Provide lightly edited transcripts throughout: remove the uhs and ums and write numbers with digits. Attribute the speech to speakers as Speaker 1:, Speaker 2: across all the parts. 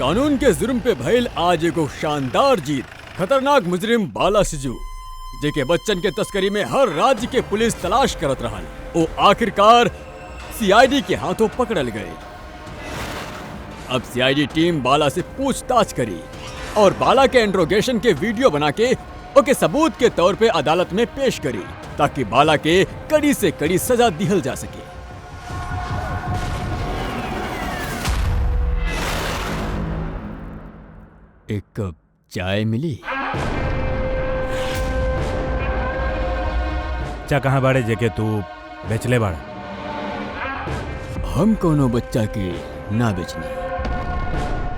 Speaker 1: कानून के जुर्म पे भइल आज एगो शानदार जीत। खतरनाक मुजरिम बाला सिजू जेके बच्चन के तस्करी में हर राज्य के पुलिस तलाश करत रहल, वो आखिरकार सीआईडी के हाथों पकड़ल गए। अब सीआईडी टीम बाला से पूछताछ करी और बाला के इंट्रोगेशन के वीडियो बना के ओके सबूत के तौर पे अदालत में पेश करी ताकि बाला के कड़ी से कड़ी सजा दिहल जा सके। एक कप चाय मिली?
Speaker 2: बच्चा कहाँ बाड़े जेके तू बेचले बाड़ा?
Speaker 1: हम कोनो बच्चा के ना बेचने।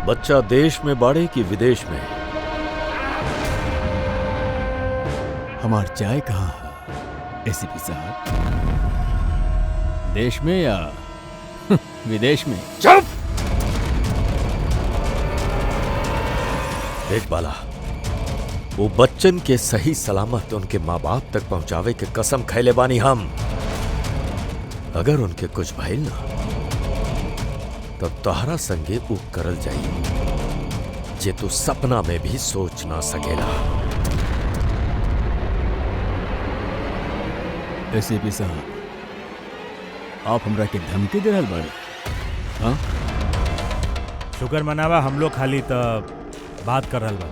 Speaker 3: बच्चा देश में बाड़े कि विदेश में?
Speaker 1: हमार चाय कहाँ है एसीपी साहब? देश में या विदेश में?
Speaker 3: चुप! देख बाला, वो बच्चन के सही सलामत उनके माँ बाप तक पहुंचावे के कसम खैले बानी हम। अगर उनके कुछ भइल ना तब तोहरा संगे उ करल जाई जे तू सपना में भी सोच ना सकेला।
Speaker 1: एसीपी साहब, आप हमरा के धमकी दे रहल बाड़े? हाँ?
Speaker 2: शुक्र मनावा, हम लोग खाली त बात कर रहल बा।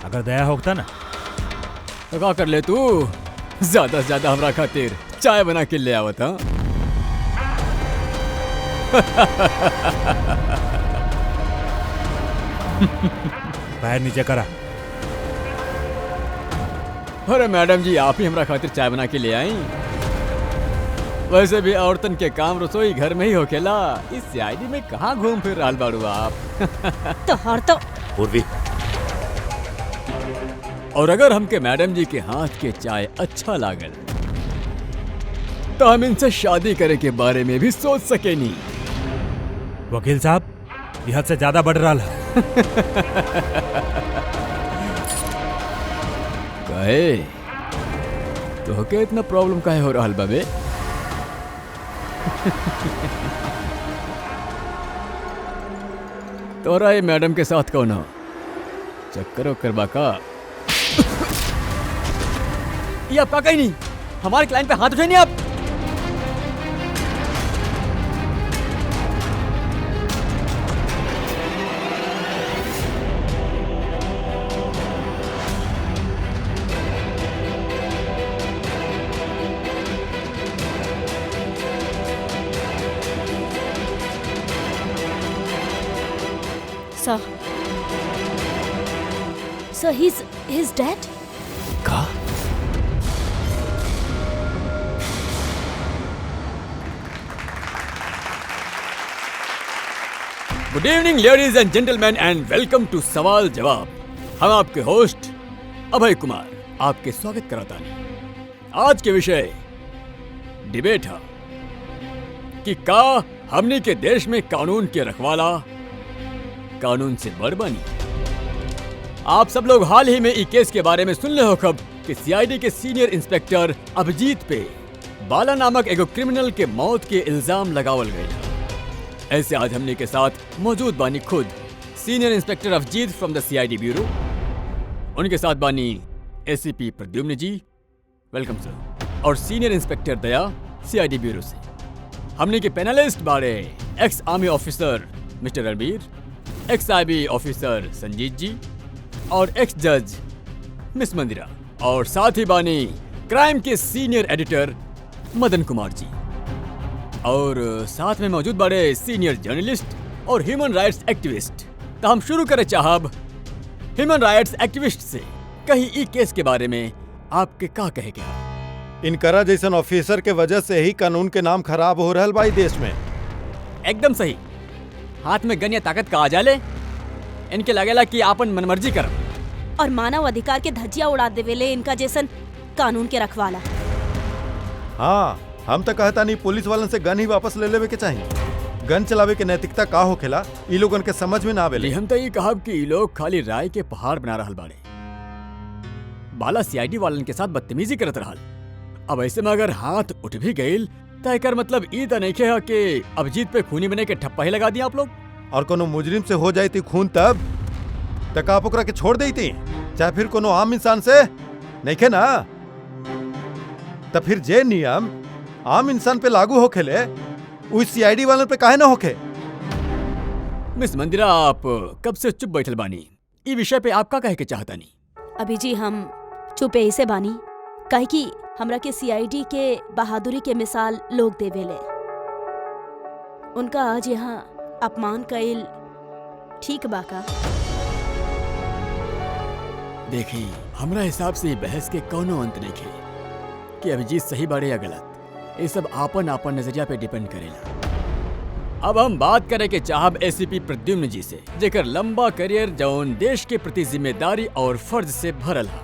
Speaker 2: अगर दया होता ना
Speaker 1: तो का कर ले तू? ज्यादा से ज्यादा हमरा खातिर चाय बना के ले आवत। हाँ?
Speaker 2: पैर नीचे करा।
Speaker 1: अरे मैडम जी, आप ही हमरा खातिर चाय बना के ले आई। वैसे भी औरतन के काम रसोई घर में ही होखेला। इस सीआईडी में कहाँ घूम फिर रहल बाड़ू आप?
Speaker 4: तो
Speaker 3: पूर्वी,
Speaker 1: और अगर हमके मैडम जी के हाथ के चाय अच्छा लागल तो हम इनसे शादी करे के बारे में भी सोच सके नहीं।
Speaker 2: वकील साहब, यह हद से ज्यादा बढ़ रहा है।
Speaker 1: कहे तो के इतना प्रॉब्लम काहे हो रहल बाबे? तोरा ये मैडम के साथ कौन हो? चक्कर वक्कर बाका? ये आपका कहीं नहीं, हमारे क्लाइंट पे हाथ उठाए नहीं आप।
Speaker 4: Sir, he's dead?
Speaker 1: का? Good evening ladies and gentleman and welcome to सवाल जवाब। हम आपके होस्ट अभय कुमार आपके स्वागत कराता हैं। आज के विषय डिबेट है कि का हमनी के देश में कानून के रखवाला कानून से बड़ बनी। आप सब लोग हाल ही में ई केस के बारे में सुन ले हो खब कि सीआईडी के सीनियर इंस्पेक्टर अभिजीत पे बाला नामक एगो क्रिमिनल के मौत के इल्जाम लगावल गए। ऐसे आज हमने के साथ मौजूद बानी खुद senior inspector Abhijeet from the CID bureau. उनके साथ बानी ACP Pradyuman ji, welcome sir, और senior inspector Daya CID bureau से। हमने के पैनलिस्ट बारे ex army officer mister Ranbir, ex IB officer Sanjeet ji और एक्स जज मिस मंदिरा, और साथ ही बानी क्राइम के सीनियर एडिटर मदन कुमार जी, और साथ में मौजूद बड़े सीनियर जर्नलिस्ट और ह्यूमन राइट्स एक्टिविस्ट। तो हम शुरू करें चाहब ह्यूमन राइट्स एक्टिविस्ट से। कहीं ई केस के बारे में आपके का कहे गया?
Speaker 5: इनकरा जैसन ऑफिसर के वजह से ही कानून के नाम खराब हो रहल भाई देश में।
Speaker 1: एकदम सही। हाथ में गन या ताकत का आ जाले, इनके लगेला कि आपन मनमर्जी कर
Speaker 4: और मानव अधिकार के धज्जिया उड़ा देवेले इनका जैसन कानून के रखवाला।
Speaker 5: हाँ, हम तो कहता नहीं पुलिस वालन से गन ही वापस ले लेवे के चाहिए। गन चलावे के नैतिकता का होखेला ई लोगन के समझ में ना आवेले।
Speaker 1: हम तो ये कहब कि ई लोग खाली राय के पहाड़ बना रहल बाड़े। बाला सीआईडी वालन के साथ बदतमीजी करत रहल। अब ऐसे में अगर हाथ उठ भी गईल तो एकर मतलब ई त नइखे है कि अभिजीत पे खूनी बने के ठप्पा ही लगा दिया आप लोग।
Speaker 5: और कोनो मुजरिम से हो जाती खून तब आप ओकरा के छोड़ देती, चाहे फिर कोनो आम इंसान से नहीं खे ना। तब फिर जे नियम आम इंसान पे लागू होखेले उस सीआईडी वालों पे काहे ना होखे।
Speaker 1: मिस मंदिरा, आप कब से चुप बैठल बानी? ई विषय पे आपका कहे के चाहतानी?
Speaker 4: अभी जी हम चुप ऐसे बानी काहे कि हमरा के सीआईडी के बहादुरी के मिसाल लोग देवेले। उनका आज यहाँ अपमान कइल ठीक बा का?
Speaker 1: देखी, हमरा हिसाब से बहस के कोनो अंत नहीं खे कि अभिजीत सही बाड़े या गलत। ये सब आपन आपन नजरिया पे डिपेंड करेला। अब हम बात करे के चाहब एसीपी प्रद्युम्न जी से, जेकर लंबा करियर जौन देश के प्रति जिम्मेदारी और फर्ज से भरल हा।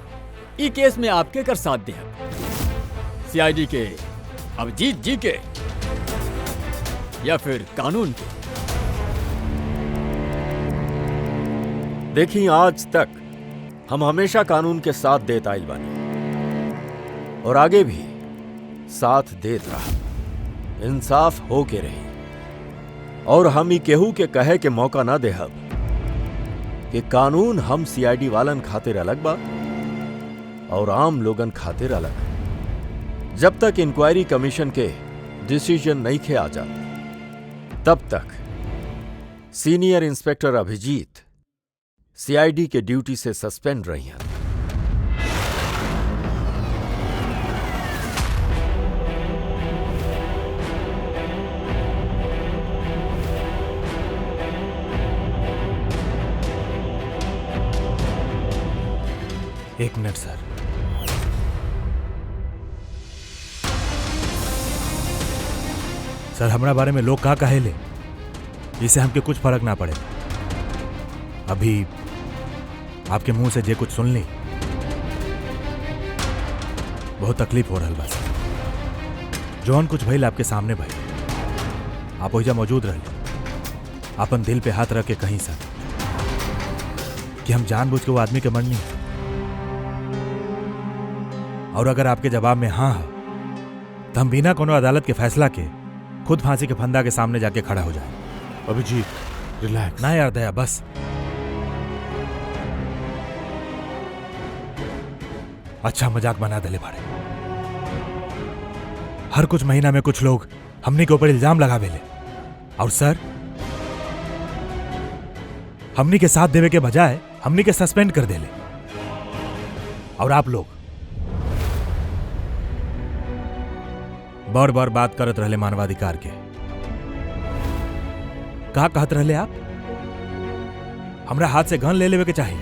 Speaker 1: ई केस में आपके कर साथ दे, सीआईडी के, अभिजीत जी के, या फिर कानून के?
Speaker 3: देखिए, आज तक हम हमेशा कानून के साथ देत आइल बानी और आगे भी साथ देत रहा। इंसाफ हो के रही और हम ही केहू के कहे के मौका ना देहब कि कानून हम सीआईडी वालन खातिर अलग बा और आम लोगन खातिर अलग। जब तक इंक्वायरी कमीशन के डिसीजन नहीं खे आ जाता तब तक सीनियर इंस्पेक्टर अभिजीत सीआईडी के ड्यूटी से सस्पेंड रही हैं।
Speaker 2: एक मिनट सर। सर, हमरा बारे में लोग का कहेले, इससे हमके कुछ फर्क ना पड़े। अभी आपके मुंह से जे कुछ सुन ली, बहुत तकलीफ हो रहा है। बस जौन कुछ भइल आपके सामने भइल, आप ओहिजा मौजूद रहे, अपन दिल पे हाथ रख के कहीं सर कि हम जानबूझ के वो आदमी के मरनी। और अगर आपके जवाब में हाँ है तो हम बिना कोनो अदालत के फैसला के खुद फांसी के फंदा के सामने जाके खड़ा हो जाए।
Speaker 6: अभिजीत, रिलैक्स।
Speaker 2: ना यार दया, बस अच्छा मजाक बना दले बाड़े। हर कुछ महीना में कुछ लोग हमनी के ऊपर इल्जाम लगावेले और सर हमनी के साथ देवे के बजाय हमनी के सस्पेंड कर देले। और आप लोग बार बार बात करत रहले मानवाधिकार के। कहा कहत रहले आप हमरा हाथ से गन ले लेवे के चाहिए।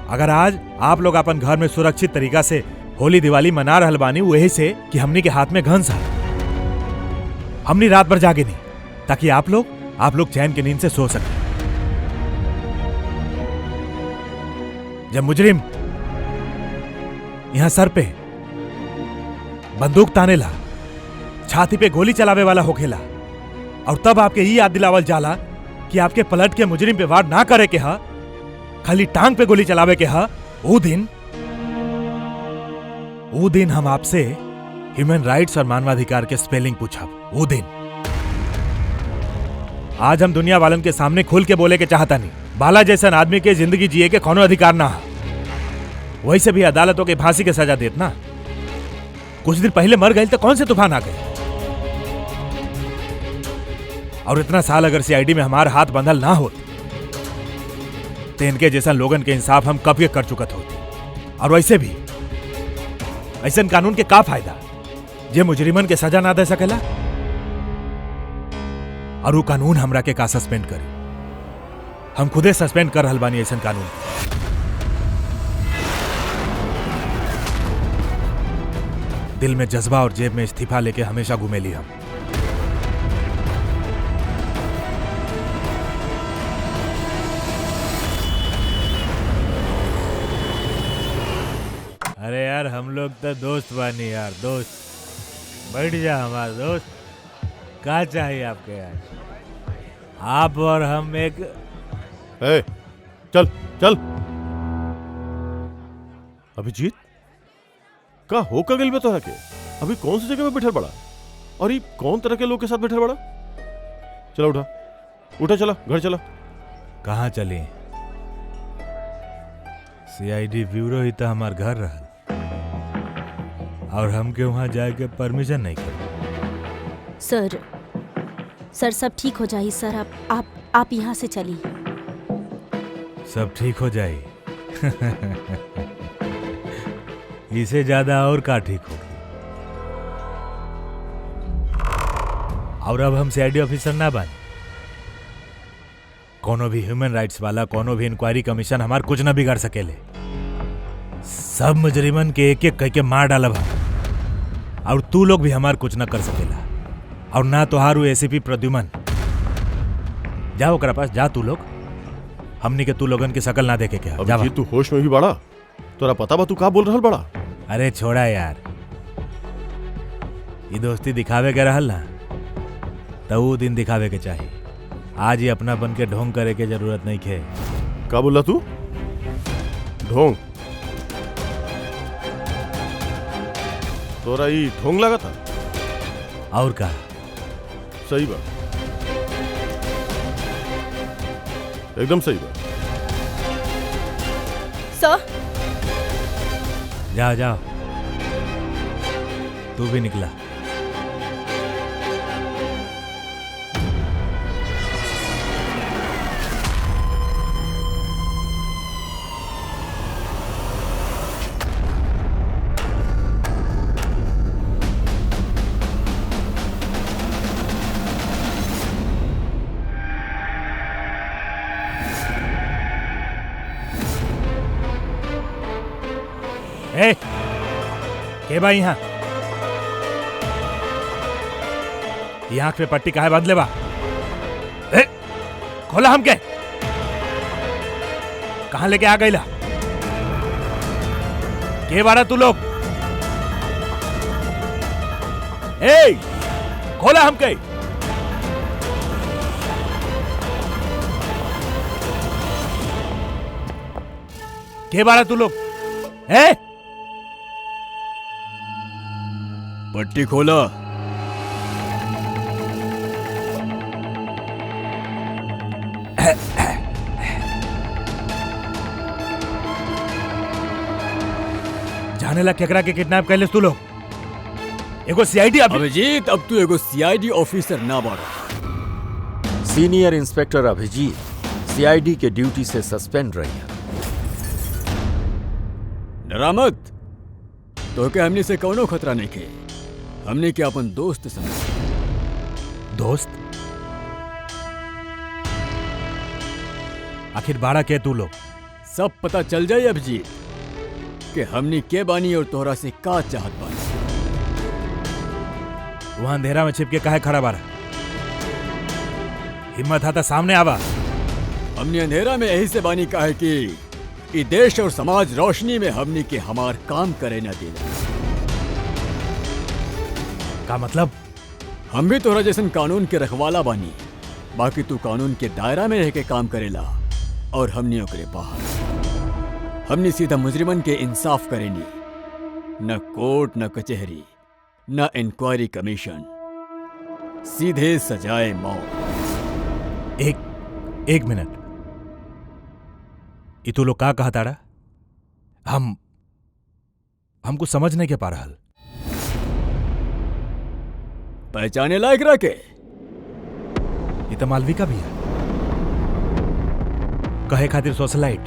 Speaker 2: अगर आज आप लोग अपन घर में सुरक्षित तरीका से होली दिवाली मना रहल बानी वही से कि हमनी के हाथ में गन सा, हमनी रात भर जागे नहीं ताकि आप लोग चैन की नींद से सो सके। जब मुजरिम यहां सर पे बंदूक तानेला, छाती पे गोली चलावे वाला होखेला और तब आपके ये याद दिलावल जाला कि आपके पलट के मुजरिम पे वार ना करे के हा, खाली टांग पे गोली चलावे के हा, वो दिन हम आपसे ह्यूमन राइट्स और मानवाधिकार के स्पेलिंग पूछब। वो दिन आज हम दुनिया वालन के सामने खुल के बोले के चाहता नहीं। बाला जैसन आदमी के जिंदगी जिए के कोनो अधिकार ना है। वैसे भी अदालतों के फांसी के सजा देत ना। कुछ दिन पहले मर गए तो कौन से तूफान आ गए। और इतना साल अगर सीआईडी में हमारा हाथ बंधल ना हो तो इनके जैसा लोगन के इंसाफ हम कब के कर चुकत होते। और वैसे भी ऐसा कानून के का फायदा जे मुजरिमन के सजा ना दे सकेला। और वो कानून हमरा के का सस्पेंड करे। हम खुदे सस्पेंड कर रहल बानी ऐसा कानून। दिल में जज्बा और जेब में इस्तीफा लेके हमेशा घूमेली हम। अरे यार हम लोग तो दोस्त बानी यार, दोस्त। बैठ जा हमारा दोस्त। क्या चाहिए आपके यार? आप और हम एक
Speaker 6: चल चल। अभिजीत, का हो का गइल बा तोहरा के? अभी कौन सी जगह पे बैठल बड़ा और ये कौन तरह के लोग के साथ बैठल बड़ा? चलो उठा। उठा, चला घर चला।
Speaker 2: कहाँ चली? सीआईडी ब्यूरो ही तो हमार घर रहल और हमके वहां जाए के परमिशन नहीं कर।
Speaker 4: सर सब ठीक हो जाए सर। आप यहाँ से चलिए।
Speaker 2: सब ठीक हो जाए। इसे ज्यादा और का ठीक होगी। और अब हम सीआईडी ऑफिसर ना बन। कोनो भी ह्यूमन राइट्स वाला, कोनो भी इंक्वायरी कमीशन हमार कुछ ना बिगाड़ सकेले। सब मुजरिमन के एक एक कह के मार डालब हम। और तू लोग भी हमार कुछ ना कर सकेला। और ना तोहारू एसीपी प्रद्युमन। जाओ ओकरा पास, जा तू लोग। हमनी के तू लोगन की शकल ना देखे क्या।
Speaker 6: अब तू होश में भी बड़ा, तोरा पता बा तू का बोल रहल बड़ा?
Speaker 2: अरे छोड़ा यार, ये दोस्ती दिखावे के रहल ना, तो वो दिन दिखावे के चाहिए। आज ही अपना बन के ढोंग करे के जरूरत नहीं खे।
Speaker 6: का बोला तू? ढोंग? तोरा ई ढोंग लगा था?
Speaker 2: और का?
Speaker 6: सही बात, एकदम सही बात।
Speaker 4: सर
Speaker 2: जाओ जाओ, तू भी निकला। ए, के बा यहाँ? ये आंख पे पट्टी काहे बांध ले बा? ए, खोला हमके। कहाँ लेके आ गईला? के बारा तू लोग? ए, खोला हमके। के बारा तू लोग? ए,
Speaker 1: पट्टी खोला।
Speaker 2: जाने ला केकरा के किडनैप कैले तू लोग? एगो सीआईडी
Speaker 1: अभिजीत, अब तू एगो सीआईडी ऑफिसर ना बाड़ा।
Speaker 3: सीनियर इंस्पेक्टर अभिजीत सीआईडी के ड्यूटी से सस्पेंड रही है।
Speaker 1: डरा मत, तो के हमने से कौनो खतरा नहीं के। हमने क्या अपन दोस्त समझ।
Speaker 2: दोस्त? आखिर बाड़ा के तू लोग?
Speaker 1: सब पता चल जाए अभिजीत कि हमने के बानी और तोहरा से का चाहत बानी।
Speaker 2: वहां अंधेरा में छिपके काहे खड़ा बारा? हिम्मत आता सामने आवा।
Speaker 1: हमने अंधेरा में यही से बानी का है कि ई देश और समाज रोशनी में हमने के हमार काम करे न देना।
Speaker 2: का मतलब?
Speaker 1: हम भी तोहरा जैसन कानून के रखवाला बानी, बाकी तू कानून के दायरा में रह के काम करेला और हमने ओकरे बाहर। हमने सीधा मुजरिमन के इंसाफ करेनी, न कोर्ट न कचहरी न इंक्वायरी कमीशन, सीधे सजाए मौत।
Speaker 2: एक मिनट, ये तू लोग का कहा ताड़ा? हमको समझ नहीं के पा रहल।
Speaker 1: पहचाने लायक रखे?
Speaker 2: ये तो मालविका भी है। कहे खातिर सोशलाइट,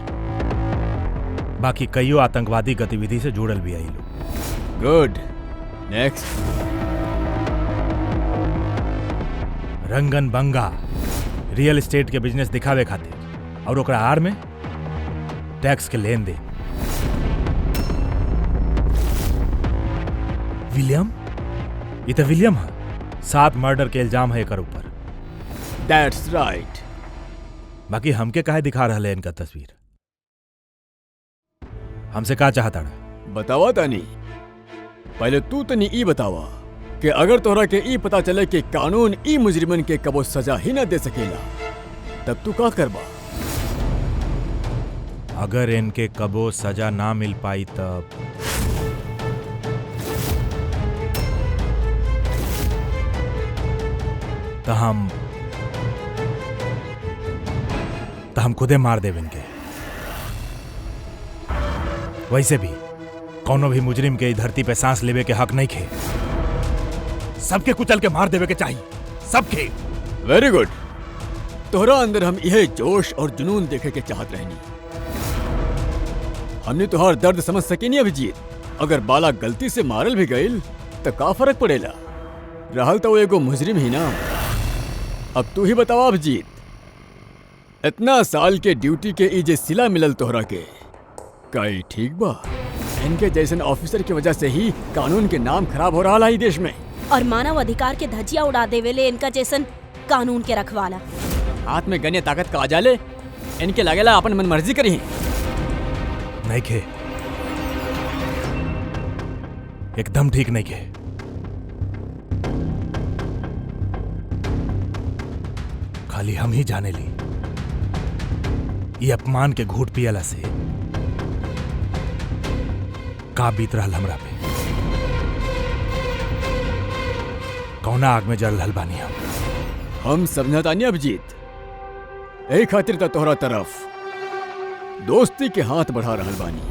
Speaker 2: बाकी कईयों आतंकवादी गतिविधि से जुड़ल भी आई लोग।
Speaker 1: Good, next.
Speaker 2: Rangan Banga real estate के बिजनेस दिखावे खातिर और ओकरा आड़ में टैक्स के लेन देन। विलियम? ये तो विलियम है। 7 मर्डर के इल्जाम है एकर ऊपर।
Speaker 1: That's right.
Speaker 2: बाकी हमके काहे दिखा रहा है इनका तस्वीर? हमसे का चाहता?
Speaker 1: बतावा तानी। पहले तू तनी ई बतावा कि अगर तोहरा के ई पता चले कि कानून ई मुजरिमन के कबो सजा ही न दे सकेला, तब तू का करबा?
Speaker 2: अगर इनके कबो सजा ना मिल पाई तब हम तो हम खुदे मार देव इनके। वैसे भी कौनो भी मुजरिम के धरती पे सांस लेवे के हक नहीं खे। सबके कुचल के मार देवे के चाहिए, सबके।
Speaker 1: Very good. तोहरा अंदर हम यह जोश और जुनून देखे के चाहत रहनी। हमने तुहार दर्द समझ सके नहीं अभिजीत। अगर बाला गलती से मारल भी गईल तो का फर्क पड़ेला? रहल तो वो एगो मुजरिम ही ना। अब तू ही बतावा अभिजीत, इतना साल के ड्यूटी के ई जे सिला मिलल तोहरा के, का ई ठीक बा? इनके जैसन ऑफिसर की वजह से ही कानून के नाम खराब हो रहा है देश में।
Speaker 4: और मानव अधिकार के धज्जिया उड़ा देवेले इनका जैसन कानून के रखवाला।
Speaker 1: हाथ में गन्य ताकत का आ जाले, इनके लागेला अपन मन मर्जी करी।
Speaker 2: नहीं खे, एकदम ठीक नहीं खे। खाली हम ही जाने ली ये अपमान के घूट पियला से का बीत रहल हमरा पे। कौना आग में जल रहल बानी हम
Speaker 1: समझतानी अभिजीत। यही खातिर तो तोहरा तरफ दोस्ती के हाथ बढ़ा रहल बानी।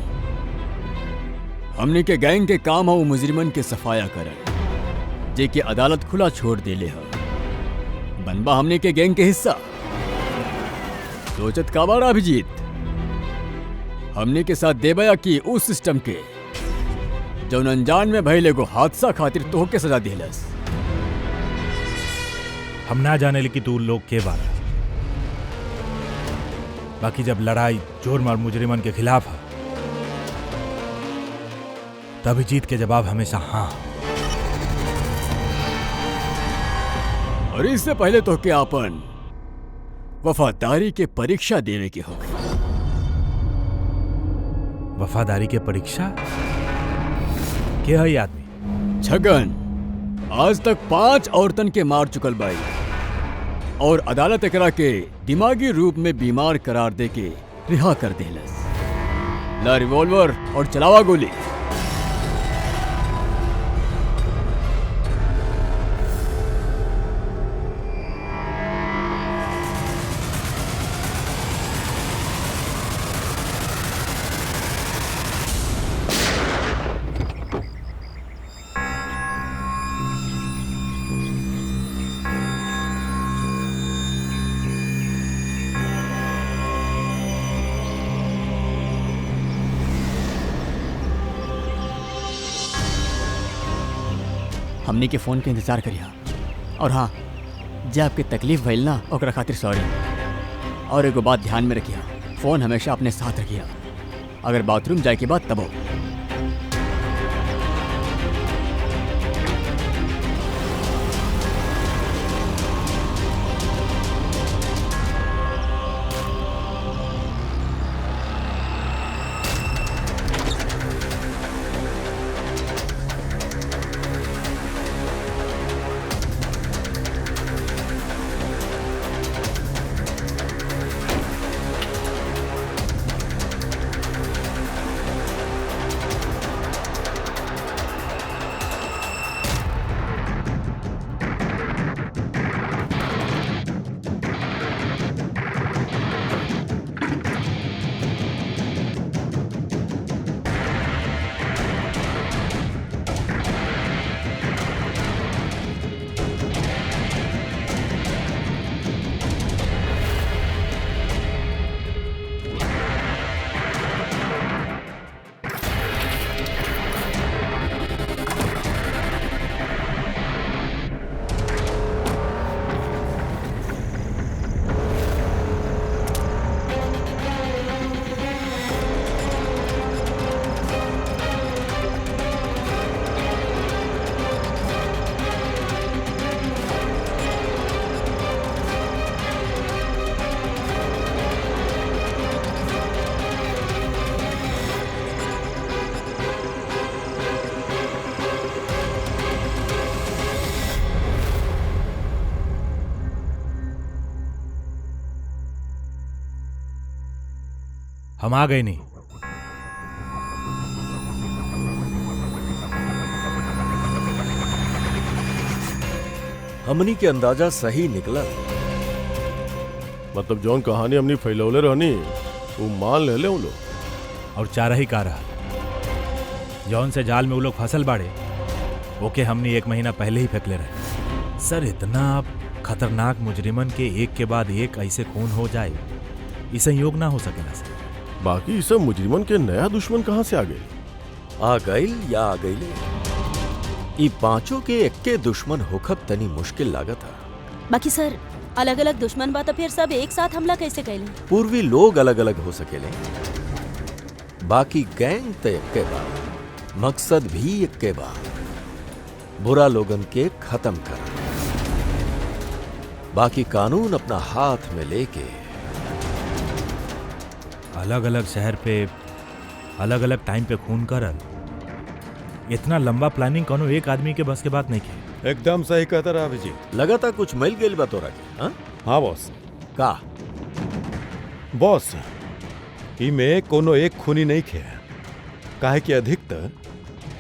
Speaker 1: हमने के गैंग के काम हो मुजरिमन के सफाया करल, जे के अदालत खुला छोड़ देले ह। बनबा हमने के गैंग के हिस्सा। सोचत का बारा अभिजीत? हमने के साथ देबया कि उस सिस्टम के जौन अनजान में भइल एगो हादसा खातिर तोहके सजा दिलस।
Speaker 2: हम ना जाने ली कि तू लोग के बारा। बाकी जब लड़ाई जोर और मुजरिमन के खिलाफ है तभी जीत के जवाब हमेशा हाँ।
Speaker 1: और इससे पहले तो के आपन वफादारी के परीक्षा देने की होगी।
Speaker 2: वफादारी के परीक्षा? क्या है आदमी?
Speaker 1: छगन आज तक 5 औरतन के मार चुकल बाई और अदालत एकरा के दिमागी रूप में बीमार करार दे के रिहा कर देलस। ला रिवॉल्वर और चलावा गोली। हमने के फोन के इंतजार करिया। और हाँ, जे आपके तकलीफ भइल ना ओकरा खातिर सॉरी। और एगो बात ध्यान में रखिया, फोन हमेशा अपने साथ रखिया। अगर बाथरूम जाए के बाद तब हो।
Speaker 2: हम आ गए नहीं।
Speaker 3: हमनी के अंदाजा सही निकला।
Speaker 6: मतलब जौन कहानी हमने फैलौले रहनी वो मान ले ले लोग।
Speaker 2: और चारा ही का रहा जौन से जाल में वो लोग फसल बाड़े ओके हमने 1 महीना पहले ही फेंकले रहे। सर इतना खतरनाक मुजरिमन के एक के बाद एक ऐसे खून हो जाए ये संयोग ना हो सकेला सर।
Speaker 6: बाकी सब मुजरिमन के नया दुश्मन कहाँ से आ गए?
Speaker 3: आ गईल या आ गईले ई पांचों के एक्के दुश्मन होखब तनी मुश्किल लागत है।
Speaker 4: बाकी सर अलग अलग दुश्मन बा तो फिर सब एक साथ हमला कैसे कैले?
Speaker 3: पूर्वी लोग अलग अलग हो सकेले, बाकी गैंग तो एक्के बा, मकसद भी एक्के बा, बुरा लोगन के खत्म कर। बाकी कानून अपना हाथ में लेके
Speaker 2: अलग अलग शहर पे अलग अलग टाइम पे खून करल इतना लंबा प्लानिंग कोनो एक आदमी के बस के बात नहीं की।
Speaker 5: एकदम सही कहता रहा अभिजीत।
Speaker 3: लगातार कुछ मिल गई बा तोरा के? हाँ
Speaker 5: हाँ बॉस।
Speaker 3: का
Speaker 5: बॉस इमे कोनो एक खूनी नहीं खे, काहे कि अधिकतर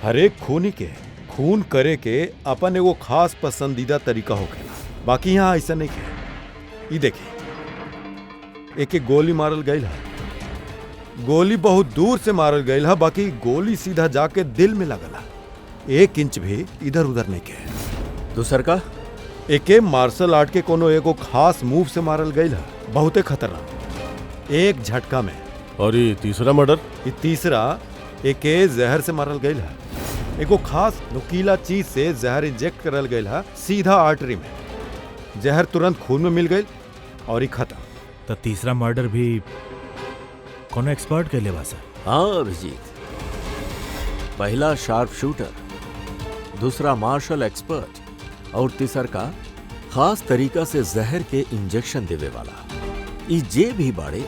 Speaker 5: हर एक खूनी के खून करे के अपन एगो खास पसंदीदा तरीका होखेला। बाकी यहाँ ऐसा नहीं खे। ई देखिए एक गोली मारल गईल है, गोली बहुत दूर से मारल गईल है, बाकी गोली सीधा जाके दिल में लगला, 1 इंच भी इधर उधर नहीं के।
Speaker 3: दूसर का
Speaker 5: एके मार्शल आर्ट के कोनो एगो खास मूव से मारल गईल है, बहुते खतरनाक, एक झटका में।
Speaker 6: और ये तीसरा मर्डर?
Speaker 5: ये तीसरा एके जहर से मारल गईल है, एगो खास नुकीला चीज से जहर इंजेक्ट करल गईल है सीधा आर्टरी में, जहर तुरंत खून में मिल गई और ही खत्म।
Speaker 2: तो तीसरा मर्डर भी कोनो एक्सपर्ट के लिए बा सर?
Speaker 3: हाँ अभिजीत, पहला शार्प शूटर, दूसरा मार्शल एक्सपर्ट और तीसर का खास तरीका से जहर के इंजेक्शन देवे वाला। ई जे भी बाड़े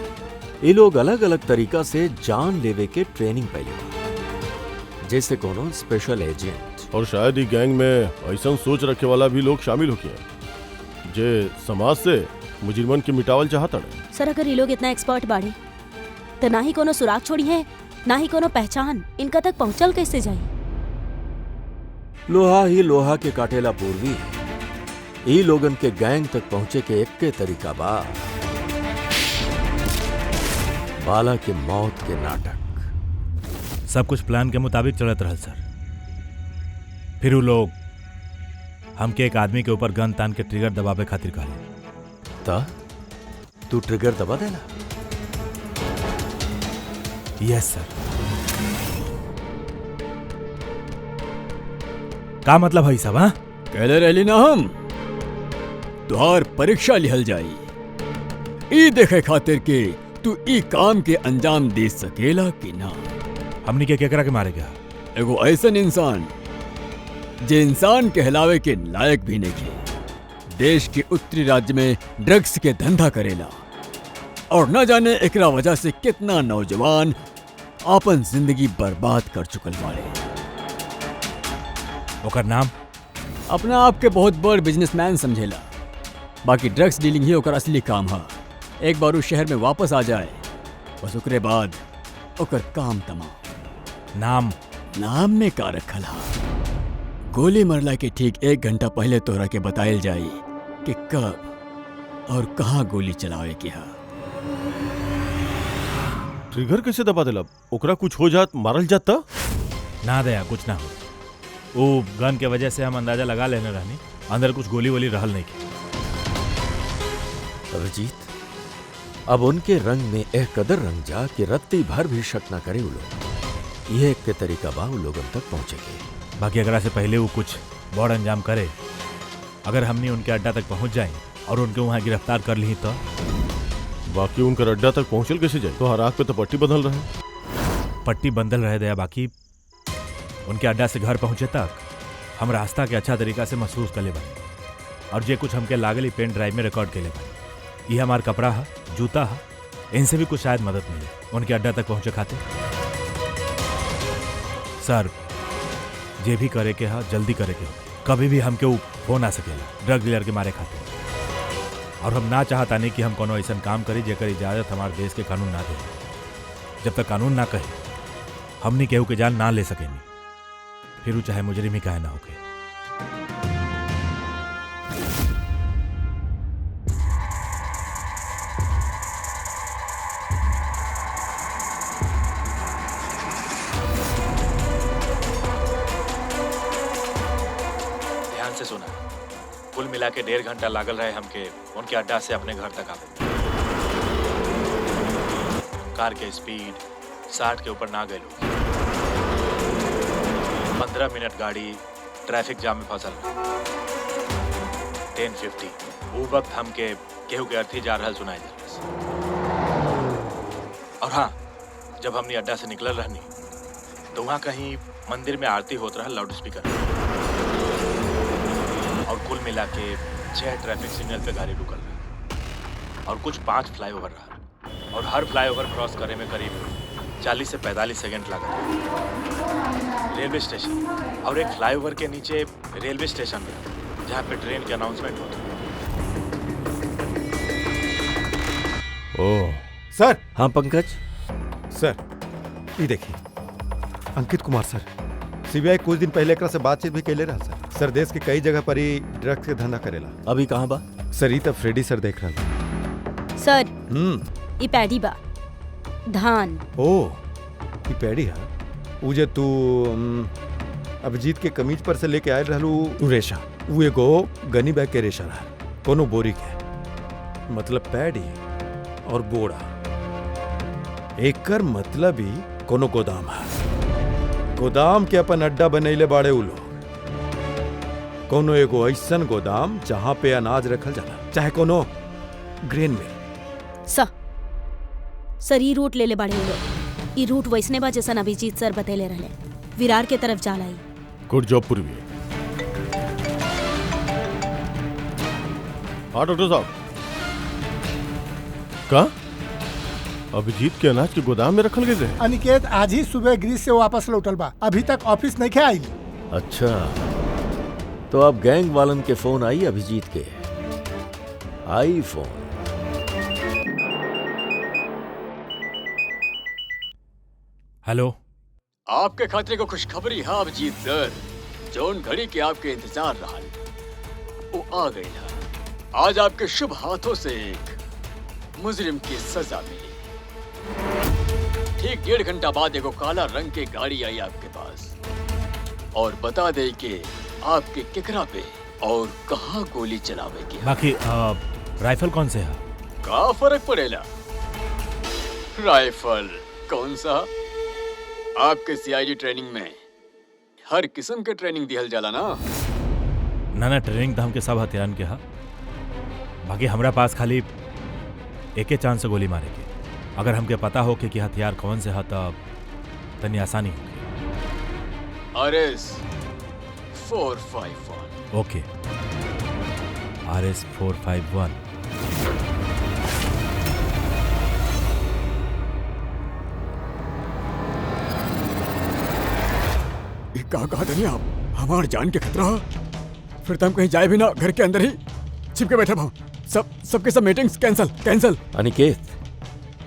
Speaker 3: ये लोग अलग अलग तरीका से जान लेवे के ट्रेनिंग पहले बा, जैसे कोनो स्पेशल एजेंट।
Speaker 6: और शायद ही गैंग में ऐसा सोच रखे वाला भी लोग शामिल होके जे समाज से मुजरिमन के मिटावल चाहता है।
Speaker 4: सर अगर ये लोग इतना एक्सपर्ट बाड़े तो ना ही कोनो सुराग छोड़ी है ना ही कोनो पहचान, इनका तक पहुंचल कैसे जाए?
Speaker 3: लोहा ही लोहा के काटेला पूर्वी, ई लोगन के गैंग तक पहुंचे के एक्के तरीका बा, बाला के मौत के नाटक।
Speaker 2: सब कुछ प्लान के मुताबिक चलत रहल सर। फिर वो लोग हमके एक आदमी के ऊपर गन तान के ट्रिगर दबावे खातिर कहले।
Speaker 3: ता तू ट्रिगर दबा देला?
Speaker 2: यस सर। का मतलब है सब? हाँ
Speaker 1: कहले रहली ना हम तुहार परीक्षा लिहल जाई, ई देखे खातिर के तू ई काम के अंजाम दे सकेला कि ना।
Speaker 2: हमनी के केकरा के मारे गया?
Speaker 1: एगो ऐसन इंसान जे इंसान कहलावे के लायक भी नहीं के, देश के उत्तरी राज्य में ड्रग्स के धंधा करेला और न जाने एकरा वजह से कितना नौजवान अपन जिंदगी बर्बाद कर चुकल बाड़े।
Speaker 2: ओकर नाम?
Speaker 1: अपना आप के बहुत बड़ बिजनेसमैन समझेला, बाकी ड्रग्स डीलिंग ही ओकर असली काम है। एक बार उस शहर में वापस आ जाए बस ओकरे बाद ओकर काम तमाम।
Speaker 2: नाम?
Speaker 1: नाम में का रखल हा, गोली मरला के ठीक 1 घंटा पहले तोहरा के बतायल जाई कि कब और कहाँ गोली चलावे के हा।
Speaker 6: ट्रिगर कैसे दबा देला? ओकरा कुछ हो जात, मारल जाता?
Speaker 2: ना दया कुछ ना हो। वो गन के वजह से हम अंदाजा लगा लेने रहनी अंदर कुछ गोली वोली रहल नहीं की।
Speaker 3: अभिजीत, अब उनके रंग में एक कदर रंग जा कि रत्ती भर भी शक ना करे वो लोग। यह एक के तरीका बा वो लोगन तक पहुंचेगे।
Speaker 2: बाकी अगर से पहले वो कुछ बड़ अंजाम करे, अगर हमने उनके अड्डा तक पहुंच जाए और उनके वहां गिरफ्तार कर ली तो?
Speaker 6: बाकी उनका अड्डा तक पहुंचल कैसे जाए? तो हर आंख पे तो पट्टी बंधल रहे।
Speaker 2: पट्टी बंधल रह दया, बाकी उनके अड्डा से घर पहुंचे तक हम रास्ता के अच्छा तरीका से महसूस कर ले बानी, और जे कुछ हमके लागल पेन ड्राइव में रिकॉर्ड के ले बानी। ये हमार कपड़ा है, जूता है, इनसे भी कुछ शायद मदद मिले उनके अड्डा तक पहुंचे खाते। सर जे भी करे के हा जल्दी करे के हो, कभी भी हमके हो ना सकेला ड्रग डीलर के मारे खाते। और हम ना चाहता नहीं कि हम कोनो ऐसा काम करी जेकर इजाजत हमारे देश के कानून ना दे। जब तक कानून ना कहे हमनी केहू के जान ना ले सकेनी, फिर वो चाहे मुजरिम ही काहे ना होके।
Speaker 7: सुना, कुल मिला के 1.5 घंटा लागल रहे हमके उनके अड्डा से अपने घर तक आवे। कार के स्पीड 60 के ऊपर ना गए लोग। 15 मिनट गाड़ी ट्रैफिक जाम में फंसल रहा। 10:50 वो वक्त हमके केहू के अर्थी जा रहल सुनाई दे। और हाँ, जब हमने अड्डा से निकलल रहनी तो वहाँ कहीं मंदिर में आरती होत रहा लाउड स्पीकर। और कुल मिला के 6 ट्रैफिक सिग्नल पे गाड़ी रुकल रही और कुछ 5 फ्लाईओवर रहा और हर फ्लाईओवर क्रॉस करे में करीब 40 से 45 सेकंड लगा। रेलवे स्टेशन और एक फ्लाईओवर के नीचे रेलवे स्टेशन है जहाँ पे ट्रेन के अनाउंसमेंट होता है।
Speaker 3: Oh
Speaker 5: sir.
Speaker 3: हाँ पंकज।
Speaker 5: सर ये देखिए, अंकित कुमार सर, सीबीआई कुछ दिन पहले एकरा से बातचीत भी कैले रहा सर। सर देश के कई जगह पर ही ड्रग्स के धंधा करेला।
Speaker 3: अभी कहाँ बा?
Speaker 5: सर ये तब फ्रेडी सर देख रहा।
Speaker 4: सर ई पैडी बा धान।
Speaker 5: ओ ये पैडी है। उ जे तू अभिजीत के कमीज पर से लेके आए रहलू तू रेशा, वो एगो गनी बैग के रेशा रहा, कोनो बोरी के। मतलब पैडी और बोरा, एकर मतलब ही कोनो गोदाम है। गोदाम के अपन अड्डा बनैले बाड़े उ लोग। कोनो एगो ऐसन गोदाम जहाँ पे अनाज रखल जाला, चाहे कोनो ग्रेन मिल।
Speaker 4: सर ई रूट ले ले बाड़े लोग। ई रूट वैसने बा जैसन अभिजीत सर बतैले रहले, विरार के तरफ जाला।
Speaker 6: गुड जॉब पूर्वी। हाँ डॉक्टर साहब, का अभिजीत के अनाज के गोदाम में रखल गए?
Speaker 8: अनिकेत आज ही सुबह ग्रीस से वापस लौटल बा, अभी तक ऑफिस नहीं आई।
Speaker 3: अच्छा, तो अब गैंग वालन के फोन आई अभिजीत के? आई फोन।
Speaker 2: हेलो,
Speaker 1: आपके खातिर को खुशखबरी है अभिजीत सर। जौन घड़ी के आपके इंतजार रहा वो आ गई ना। आज आपके शुभ हाथों से एक मुजरिम की सजा मिली। ठीक 1.5 घंटा बाद एगो काला रंग की गाड़ी आई आपके पास और बता दे कि आपके केकरा पे और कहाँ गोली चलावे के।
Speaker 2: बाकी राइफल कौन से है?
Speaker 1: का फर्क पड़ेला? राइफल कौन सा? आपके सीआईडी ट्रेनिंग में हर किस्म के ट्रेनिंग दिहल जाला ना।
Speaker 2: ना ट्रेनिंग तो हमके सब हथियारन के हा। बाकी हमरा पास खाली एके चांस से गोली मारे के। अगर हमके पता हो कि हथियार कौन से है तब तनी आसानी होगी।
Speaker 1: RS 451।
Speaker 2: ओके, RS 451।
Speaker 1: कहा नहीं आप? हमार जान के खतरा। फिर तो हम कहीं जाए भी ना, घर के अंदर ही छिप के बैठे भाव। सबके सब मीटिंग्स कैंसल।
Speaker 3: अनिकेत,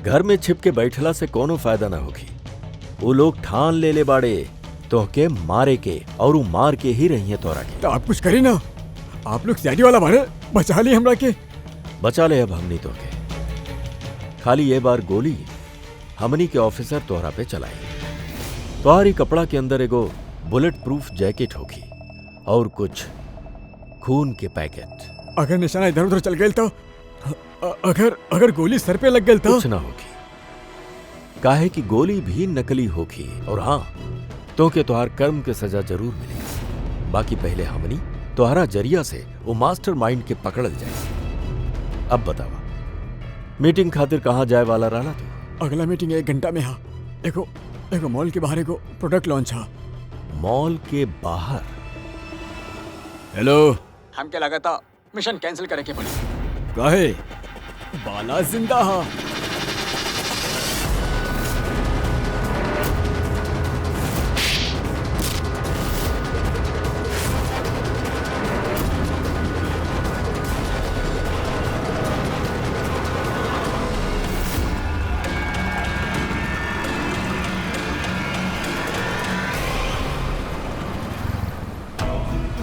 Speaker 3: घर में छिप के बैठला से कोनो फायदा ना होगी। वो लोग ठान ले बाड़े तो के मारे के और वो मार के ही रही है तोरा के।
Speaker 1: तो आप कुछ करी ना, आप लोग सीआईडी वाला बाड़े, बचा ली हमरा के।
Speaker 3: बचा ले अब हमनी तो के। खाली ये बार गोली हमनी के ऑफिसर तोहरा पे चलाई। तोहरी कपड़ा के अंदर एगो बुलेट प्रूफ जैकेट होगी और कुछ खून के पैकेट।
Speaker 1: अगर निशाना इधर उधर चल गए तो अगर गोली सर पे लग गई तो
Speaker 3: कुछ ना होगी। काहे कि गोली भी नकली होगी। और हाँ, तो के तोहार कर्म के सजा जरूर मिलेगी। बाकी पहले हमनी तोहरा जरिया से वो मास्टरमाइंड के पकड़ल जाए। अब बतावा, मीटिंग खातिर कहाँ जाए वाला रहा तू?
Speaker 1: अगला मीटिंग 1 घंटा में। हाँ, एगो मॉल के बाहर एगो प्रोडक्ट लॉन्च है।
Speaker 3: मॉल के बाहर?
Speaker 1: हेलो, हम क्या लगा था मिशन कैंसिल करे के पड़ी। काहे? बाला जिंदा हा।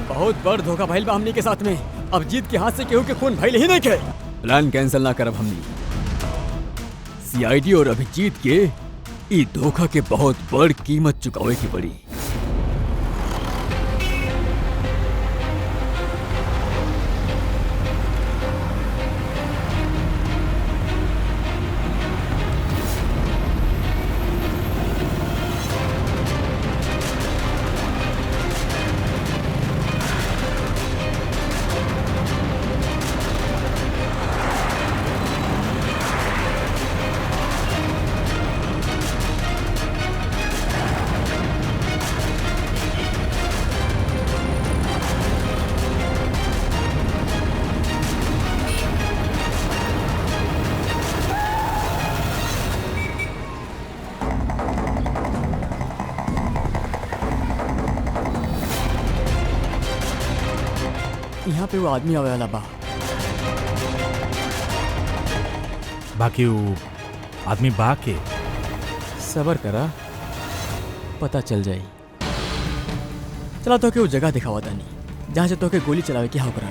Speaker 1: बहुत बड़ धोखा भइल बा हमनी के साथ में। अभिजीत के हाथ से केहू के खून भइल ही नहीं के। प्लान कैंसिल ना करब हमनी। सीआईडी और अभिजीत के ई धोखा के बहुत बड़ कीमत चुकावे की पड़ी। यहाँ पे वो आदमी आवे वाला बा।
Speaker 2: बाकी वो आदमी बा के
Speaker 1: सबर करा, पता चल जाई। चला तो के वो जगह दिखावा तानी जहाँ से तो के गोली चलावे की हाँ करा।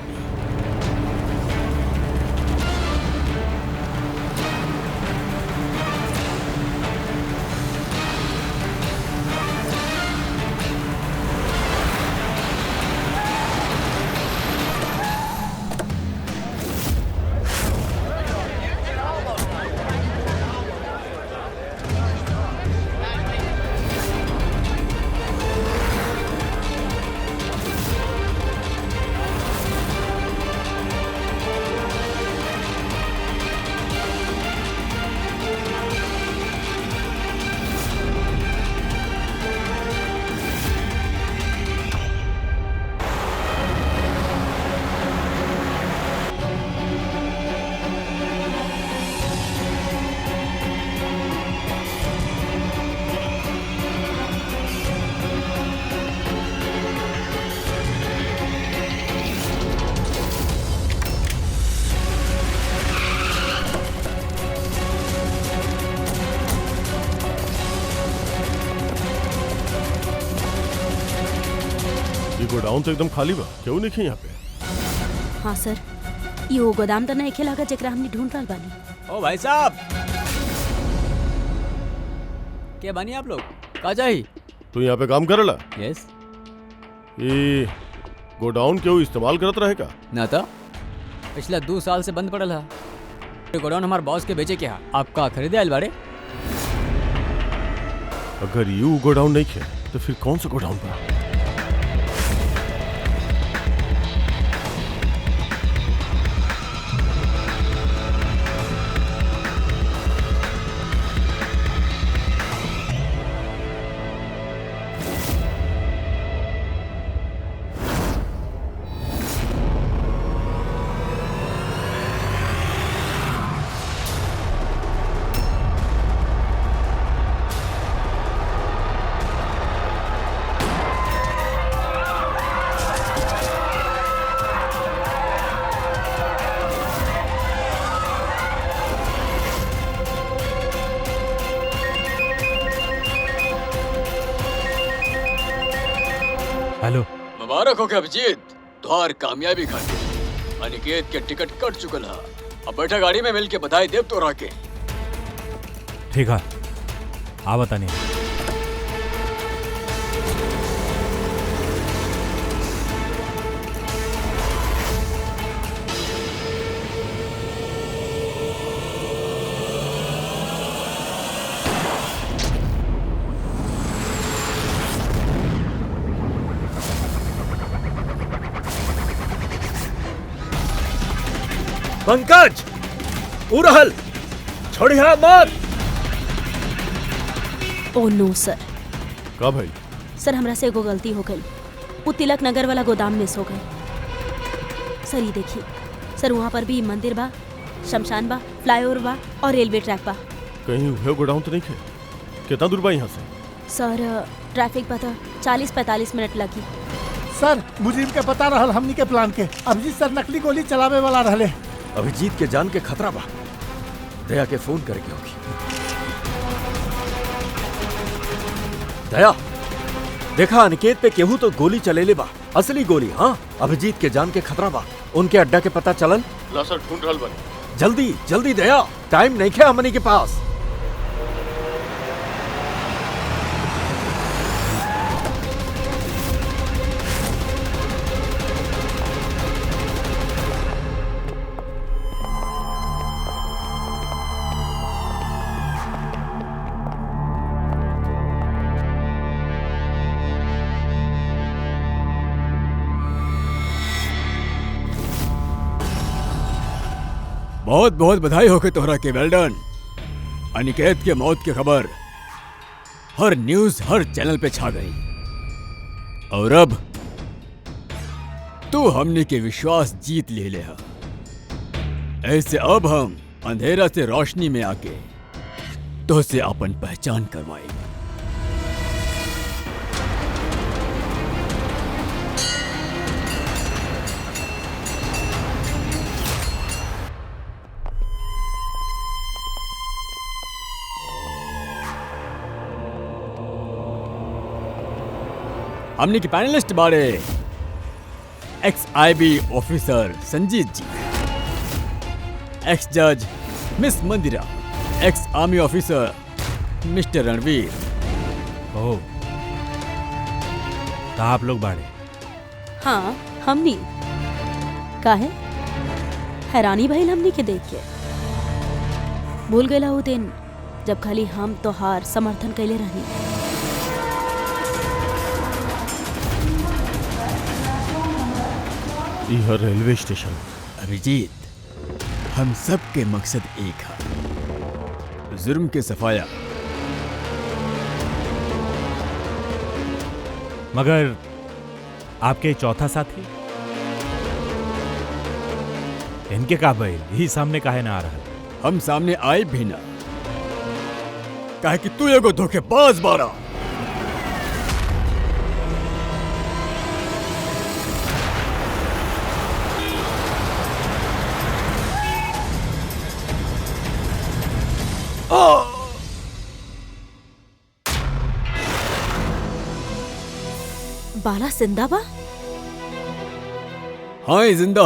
Speaker 6: गोडाउन तो एकदम खाली बा, क्यों नहीं यहाँ पे?
Speaker 4: हाँ सर, ये वो गोदाम तो नहीं खेला जरा हमने ढूंढ रहा बानी।
Speaker 1: ओ भाई साहब, क्या बानी आप लोग? कहाँ जाई?
Speaker 6: तू यहाँ पे काम करला?
Speaker 1: यस।
Speaker 6: ये गोडाउन क्यों इस्तेमाल करत रहेगा?
Speaker 1: ना था, पिछला 2 साल से बंद पड़ल है। ये गोडाउन हमारे बॉस के बेचे क्या? आपका खरीदे आयल बारे?
Speaker 6: अगर यू गोडाउन नहीं खे तो फिर कौन सा गोडाउन बा?
Speaker 2: हेलो,
Speaker 1: मुबारक हो के अभिजीत, तुम्हार कामयाबी खातिर अनिकेत के टिकट कट चुकल है। अब बैठा गाड़ी में मिल के बधाई देव तो के।
Speaker 2: ठीक है, आ बतानी।
Speaker 3: पंकज, उरहल, छोड़िया मत।
Speaker 4: ओ नो सर।
Speaker 6: का भाई?
Speaker 4: सर हमरा से एगो गलती हो गई। वो तिलक नगर वाला गोदाम मिस हो गई। सर ये देखिए सर, वहाँ पर भी मंदिर बा, शमशान बा, फ्लाईओवर बा और रेलवे ट्रैक बा।
Speaker 6: कहीं वह गोडाउन तो नहीं खे? कितना दूर बा यहाँ से?
Speaker 4: सर ट्रैफिक पता 40-45 मिनट लगी।
Speaker 8: सर मुजरिम के पता रहल हमनी के प्लान के। अभिजीत सर नकली गोली चलावे वाला रहले।
Speaker 3: अभिजीत के जान के खतरा बा, दया के फोन करके होगी। दया, देखा अनिकेत पे केहू तो गोली चलेले बा, असली गोली। हाँ, अभिजीत के जान के खतरा बा। उनके अड्डा के पता चलल?
Speaker 6: ला सर, ढूंढ रहल बानी।
Speaker 3: जल्दी जल्दी दया, टाइम नहीं खे हमनी के पास।
Speaker 1: बहुत बहुत बधाई हो के तोहरा के। वेल डन। अनिकेत के मौत की खबर हर न्यूज, हर चैनल पे छा गई। और अब तू हमने के विश्वास जीत ले हा। ऐसे अब हम अंधेरा से रोशनी में आके तो से अपन पहचान करवाई। हमने की पैनलिस्ट बारे x IB officer Sanjeet ji, ex जज miss Mandira, ex army officer mister Ranveer.
Speaker 2: Oh, तो आप लोग बाड़े।
Speaker 4: हाँ, हमनी काहे हैरानी भइल हमनी के देख के। भूल गए वो दिन जब खाली हम तोहार समर्थन कैले रही।
Speaker 6: यह रेलवे स्टेशन।
Speaker 1: अभिजीत, हम सब के मकसद एक है, जुर्म के सफाया।
Speaker 2: मगर आपके चौथा साथी इनके का भइल? यही सामने काहे ना आ रहा?
Speaker 1: हम सामने आए भी ना, काहे कि तू एगो धोखेबाज बारा।
Speaker 4: बाला जिंदा बा?
Speaker 1: हाँ, ये जिंदा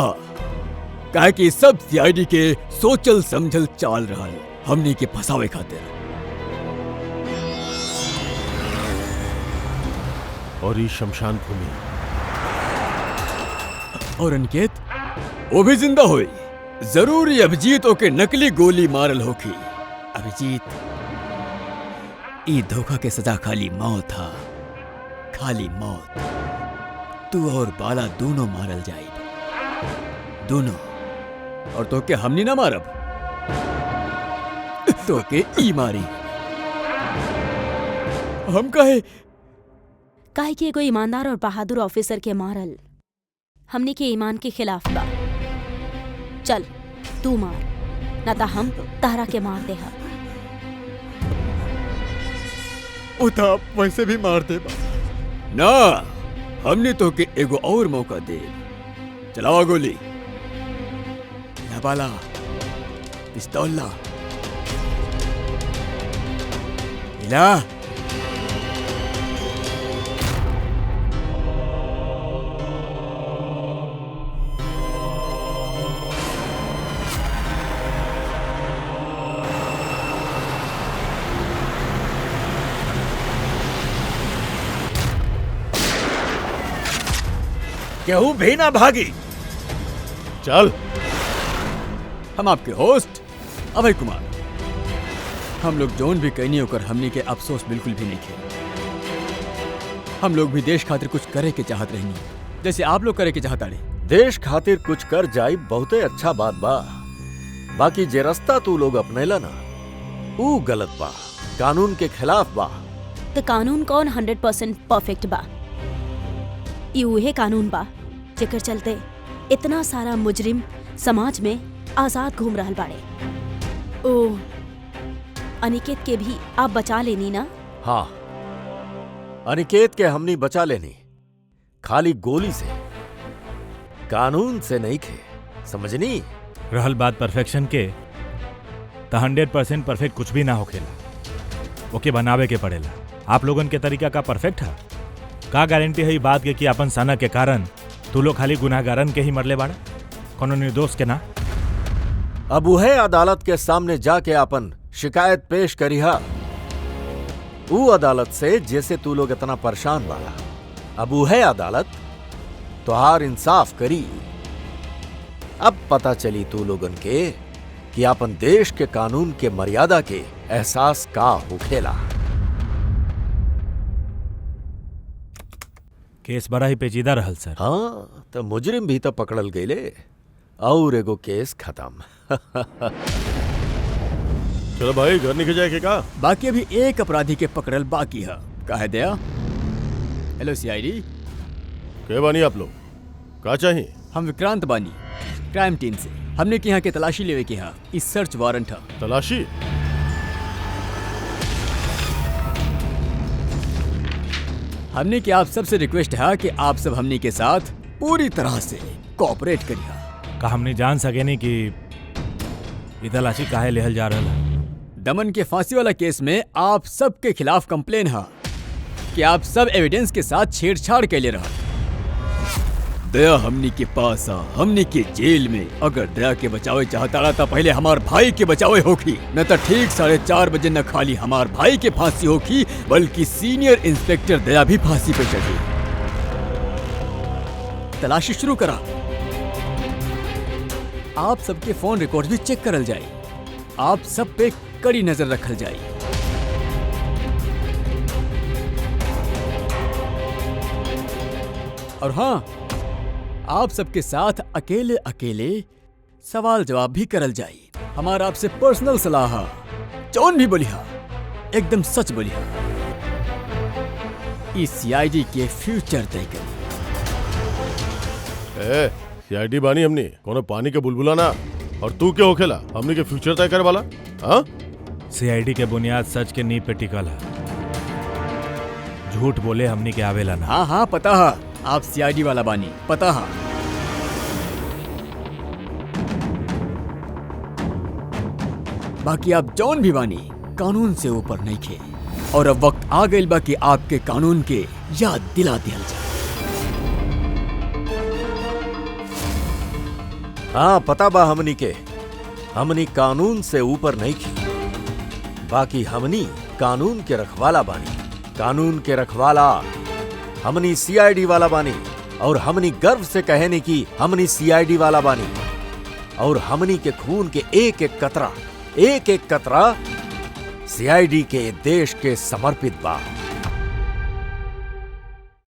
Speaker 1: काहे कि सब CID के सोचल समझल चाल रहा है हमनी के फसावे खातिर।
Speaker 6: और ये शमशान भूमि
Speaker 1: और अनिकेत वो भी जिंदा हुई। जरूर ही अभिजीत ओके नकली गोली मारल होखी। अभिजीत, ई धोखा के सजा खाली मौत था, खाली मौत। तू और बाला दोनों मारल जाए, दोनों। और तो के हमनी ना मारब, तो के ई मारी। हम काहे
Speaker 4: कि एगो ईमानदार और बहादुर ऑफिसर के मारल हमनी के ईमान के खिलाफ बा। चल तू मार, ना ता हम तारा के मार दे।
Speaker 1: उता वैसे भी मार दे ना, हमने तो के एगो और मौका दे। चलावा गोली। ना बाला, पिस्तौल ला। हिला।
Speaker 2: केहू भी ना भागी।
Speaker 6: चल।
Speaker 1: हम आपके होस्ट अभय कुमार। हम लोग जोन भी कहनी होकर हमनी के अफसोस बिल्कुल भी नहीं किए। हम लोग भी देश खातिर कुछ करे के चाहत रहनी, जैसे आप लोग करे के चाहता रहे।
Speaker 3: देश खातिर कुछ कर जाई बहुते अच्छा बात बा, बाकी जे रास्ता तू लोग अपनेला ना ऊ गलत बा, कानून के खिलाफ बा।
Speaker 4: तो कानून कौन 100% परफेक्ट बा? ई उहे कानून बा जेकर चलते इतना सारा मुजरिम समाज में आजाद घूम रहल बाड़े। ओ अनिकेत के भी आप बचा लेनी ना?
Speaker 3: हाँ, अनिकेत के हमनी बचा लेनी, खाली गोली से, कानून से नहीं खे, समझनी?
Speaker 2: रहल बात परफेक्शन के, तो 100% परफेक्ट कुछ भी ना होखेला, ओके बनावे के पड़ेला। आप लोगन के तरीका का परफेक्ट है? का गारंटी है बात के कि अपन सना के कारण तू लोग खाली गुनाहगारन के ही मरले बाड़ा, कोनो निर्दोष के ना?
Speaker 3: अब वह अदालत के सामने जाके अपन शिकायत पेश करिहा, ऊ अदालत से जैसे तू लोग इतना परेशान बाड़ा। अब वह अदालत तोहार इंसाफ करी। अब पता चली तू लोगन के कि अपन देश के कानून के मर्यादा के एहसास का होखेला।
Speaker 2: केस बड़ा ही पेचीदा रहल सर।
Speaker 3: हाँ, तो मुजरिम भी तो पकड़ल गईले और एगो केस खत्म।
Speaker 6: चलो भाई, घर निकल जाए के का?
Speaker 1: बाकी अभी एक अपराधी के पकड़ल बाकी है। कहे दया। Hello CID।
Speaker 6: के बानी आप लोग? का चाहिए?
Speaker 1: हम विक्रांत बानी, क्राइम टीम से। हमने के यहाँ के तलाशी लेवे के यहाँ इस सर्च वारंट है।
Speaker 6: तलाशी?
Speaker 1: हमने की आप सबसे रिक्वेस्ट है कि आप सब हमने के साथ पूरी तरह से कोऑपरेट करिए।
Speaker 2: का हमने जान सके नहीं कि ई तलाशी काहे लेहल जा रहल है?
Speaker 1: दमन के फांसी वाला केस में आप सबके खिलाफ कंप्लेन है। कि आप सब एविडेंस के साथ छेड़छाड़ के ले रहा। दया हमनी के पास आ, हमनी के जेल में। अगर दया के बचावे चाहता रहा तो पहले हमार भाई के बचावे होखी, न तो ठीक 4:30 बजे न खाली हमार भाई के फांसी होखी बल्कि सीनियर इंस्पेक्टर दया भी फांसी पे चढ़ी। तलाशी शुरू करा। आप सबके फोन रिकॉर्ड भी चेक करल जाए, आप सब पे कड़ी नजर रखल जाए। और हाँ, आप सबके साथ अकेले अकेले सवाल जवाब भी करल जाए। हमारा आपसे पर्सनल सलाह, जौन भी बोलिहा एकदम सच बोलिहा। इस सीआईडी के फ्यूचर तय करी।
Speaker 6: सीआईडी बानी हमनी कोनो पानी के बुलबुला ना। और तू क्या होखेला हमनी के फ्यूचर तय करे वाला? हाँ,
Speaker 2: सीआईडी के बुनियाद सच के नींव पे टिकल है। झूठ बोले हमनी के आवेला ना।
Speaker 1: हाँ हाँ पता है, आप सीआईडी वाला बानी, पता है। बाकी आप जौन भी बानी कानून से ऊपर नहीं खे। और अब वक्त आ गई बा कि आपके कानून के याद दिला दिया जाए।
Speaker 3: हाँ पता बा हमनी के, हमनी कानून से ऊपर नहीं की। बाकी हमनी कानून के रखवाला बानी। कानून के रखवाला हमनी सीआईडी वाला बानी। और हमनी गर्व से कहने की हमनी सीआईडी वाला बानी। और हमनी के खून के एक एक कतरा सीआईडी के देश के समर्पित बा।